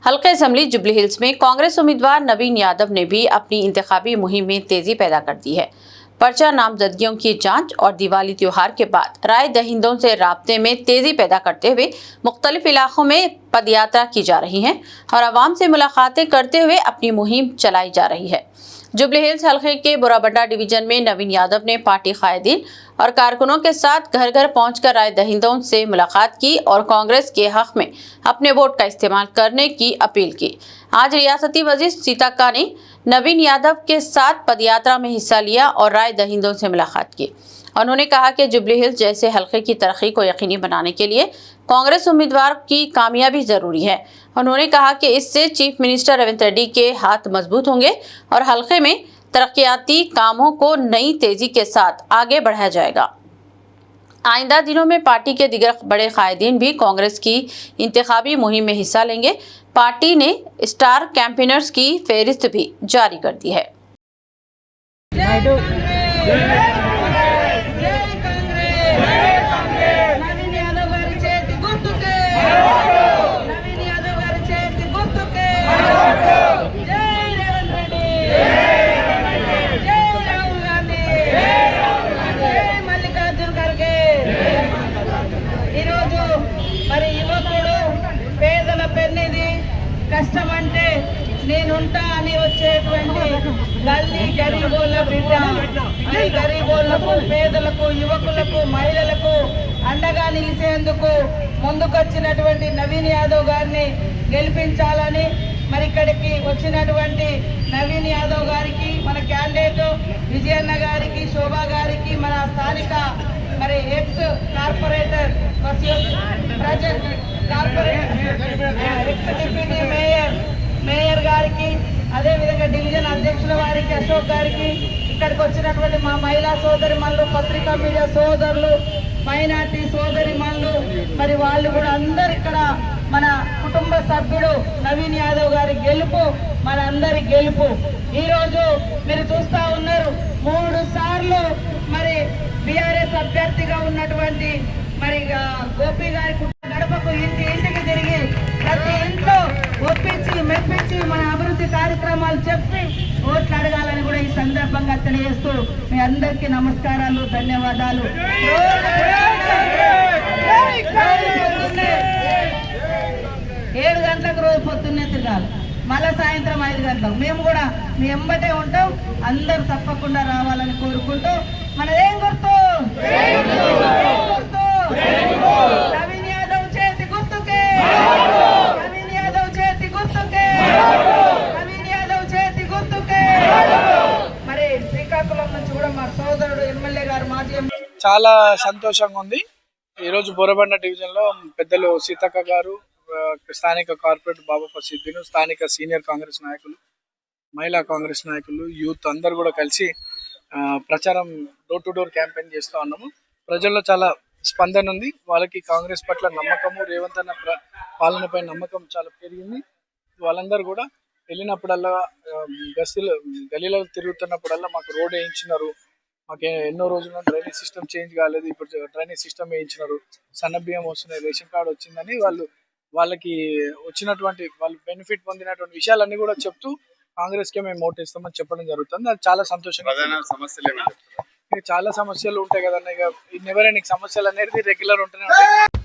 हल्का assembly jubilee hills में कांग्रेस उम्मीदवार नवीन यादव ने भी अपनी इंतखाबी मुहिम में तेजी पैदा कर दी है। पर्चा नामजदगियों की जांच और दिवाली त्योहार के बाद राय दहिंदों से राब्ते में तेजी पैदा करते हुए मुख्तलिफ इलाकों में पदयात्रा की जा रही है और आवाम से मुलाकातें करते हुए अपनी मुहिम चलाई जा रही है। जुबली हिल्स हल्के के बोराबंडा डिवीजन में नवीन यादव ने पार्टी कायदीन और कारकुनों के साथ घर घर पहुंचकर राय दहिंदों से मुलाकात की और कांग्रेस के हक में अपने वोट का इस्तेमाल करने की अपील की। आज रियासती वजीर सीताक्का ने नवीन यादव के साथ पदयात्रा में हिस्सा लिया और राय दहिंदों से मुलाकात की। उन्होंने कहा कि जुबली हिल्स जैसे हल्के की तरक्की को यकीनी बनाने के लिए कांग्रेस उम्मीदवार की कामयाबी जरूरी है। उन्होंने कहा कि इससे चीफ मिनिस्टर रेवंत रेड्डी के हाथ मजबूत होंगे और हल्के में तरक्याती कामों को नई तेजी के साथ आगे बढ़ाया जाएगा। आइंदा दिनों में पार्टी के दीगर बड़े कायदीन भी कांग्रेस की इंतखाबी मुहिम में हिस्सा लेंगे। पार्टी ने स्टार कैंपेनर्स की फहरिस्त भी जारी कर दी है। కష్టమంటే నేనుంటా అని వచ్చేటువంటి గల్లీ గరీబోళ్ళ బిడ్డ ఈ గరీబోళ్లకు పేదలకు యువకులకు మహిళలకు అండగా నిలిచేందుకు ముందుకొచ్చినటువంటి నవీన్ యాదవ్ గారిని గెలిపించాలని మరి ఇక్కడికి వచ్చినటువంటి నవీన్ యాదవ్ గారికి మన క్యాండిడేట్ విజయన్న గారికి శోభా గారికి మన స్థానిక మరి ఎక్స్ కార్పొరేటర్ మేయర్ గారికి అదేవిధంగా డివిజన్ అధ్యక్షుల వారికి అశోక్ గారికి ఇక్కడికి వచ్చినటువంటి మా మహిళా సోదరి మనులు పత్రికా మీడియా సోదరులు మైనార్టీ సోదరి మనులు మరి వాళ్ళు కూడా అందరు ఇక్కడ మన కుటుంబ సభ్యుడు నవీన్ యాదవ్ గారి గెలుపు మన అందరి గెలుపు। ఈరోజు మీరు చూస్తా ఉన్నారు 3 సార్లు మరి బీఆర్ఎస్ అభ్యర్థిగా ఉన్నటువంటి మరి గోపి గారి గడపకు ఇంటికి తిరిగి ప్రతి ఇంట్లో ఒప్పించి మెప్పించి మన అభివృద్ధి కార్యక్రమాలు చెప్పి ఓట్లు అడగాలని కూడా ఈ సందర్భంగా తెలియజేస్తూ మీ అందరికీ నమస్కారాలు, ధన్యవాదాలు। 7 గంటలకు రోజు పొద్దున్నే తిరగాలి, మళ్ళా సాయంత్రం 5 గంటలకు మేము కూడా మీ ఎంబటే ఉంటాం। అందరూ తప్పకుండా రావాలని కోరుకుంటూ మనదేం గుర్తు నవీన్ యాదవ్ చేతి గుర్తుకే, నవీన్ యాదవ్ చేతి గుర్తుకే, నవీన్ యాదవ్ చేతి గుర్తుకే। మరి శ్రీకాకుళం నుంచి కూడా మా సోదరుడు ఎమ్మెల్యే గారు మాజీ చాలా సంతోషంగా ఉంది। ఈరోజు బోరబండ డివిజన్ లో పెద్దలు సీతక్క గారు, స్థానిక కార్పొరేటర్ బాబా సిద్దిను, స్థానిక సీనియర్ కాంగ్రెస్ నాయకులు, మహిళా కాంగ్రెస్ నాయకులు, యూత్ అందరు కూడా కలిసి ప్రచారం డోర్ టు డోర్ క్యాంపెయిన్ చేస్తూ ఉన్నాము। ప్రజల్లో చాలా స్పందన ఉంది, వాళ్ళకి కాంగ్రెస్ పట్ల నమ్మకము, రేవంత్ అన్న పాలనపై నమ్మకం చాలా పెరిగింది। వాళ్ళందరూ కూడా వెళ్ళినప్పుడల్లా గలీలో తిరుగుతున్నప్పుడల్లా మాకు రోడ్ వేయించినారు, మాకు ఎన్నో రోజుల్లో డ్రైనేజ్ సిస్టమ్ చేంజ్ కాలేదు, ఇప్పుడు డ్రైనేజ్ సిస్టమ్ వేయించినారు, సన్న బియ్యం వస్తున్నాయి, రేషన్ కార్డు వచ్చిందని వాళ్ళకి వచ్చినటువంటి వాళ్ళు బెనిఫిట్ పొందినటువంటి విషయాలన్నీ కూడా చెప్తూ కాంగ్రెస్ కే మేము ఓటు ఇస్తామని చెప్పడం జరుగుతుంది। అది చాలా సంతోషంగా। చాలా సమస్యలు ఉంటాయి కదన్న, ఇక నెవర్ ఎండింగ్ సమస్యలు అనేది రెగ్యులర్ ఉంటూనే ఉంటాయి।